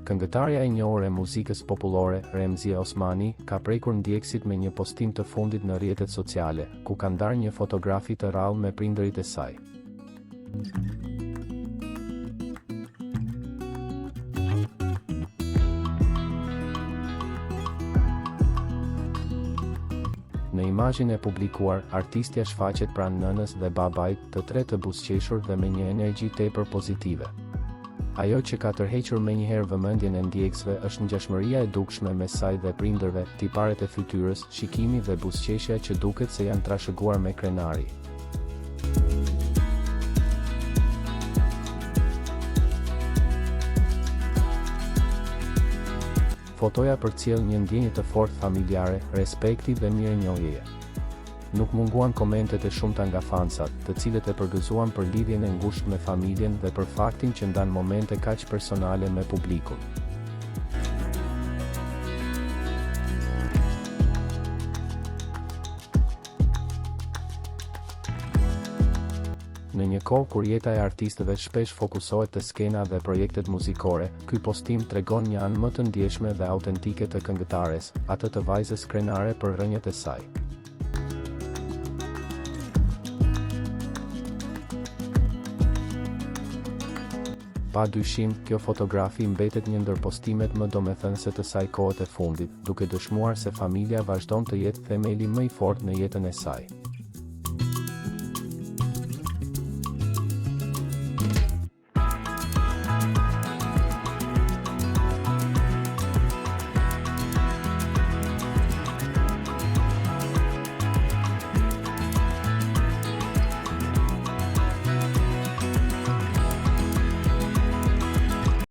Këngëtarja e njohur e muzikës popullore, Remzia Osmani, ka prekur ndjekësit me një postim të fundit në rrjetet sociale, ku ka ndarë një fotografi të rrallë me prindërit e saj. Në imazhin e publikuar, artistja shfaqet pranë nënës dhe babait, të tre të buzëqeshur dhe me një energji tepër pozitive. Ajo që ka tërhequr menjëherë vëmendjen e ndjekësve është ngjashmëria e dukshme mes saj dhe prindërve, tiparet e fytyrës, shikimi dhe buzëqeshja që duket se janë trashëguar me krenari. Fotoja përcjell një ndjenjë të fortë familjare, respekti dhe mirënjohjeje. Nuk munguan komentet e shumta nga fansat, të cilët e përgëzuan për lidhjen e ngushtë me familjen dhe për faktin që ndan momente kaq personale me publikun. Në një kohë kur jeta e artistëve shpesh fokusohet te skena dhe projektet muzikore, ky postim tregon një anë më të ndjeshme dhe autentike të këngëtares, atë të vajzës krenare për rënjët e saj. Pa dyshim, kjo fotografi mbetet një ndër postimet më domethënëse të saj kohët e fundit, duke dëshmuar se familja vazhdon të jetë themeli më i fortë në jetën e saj.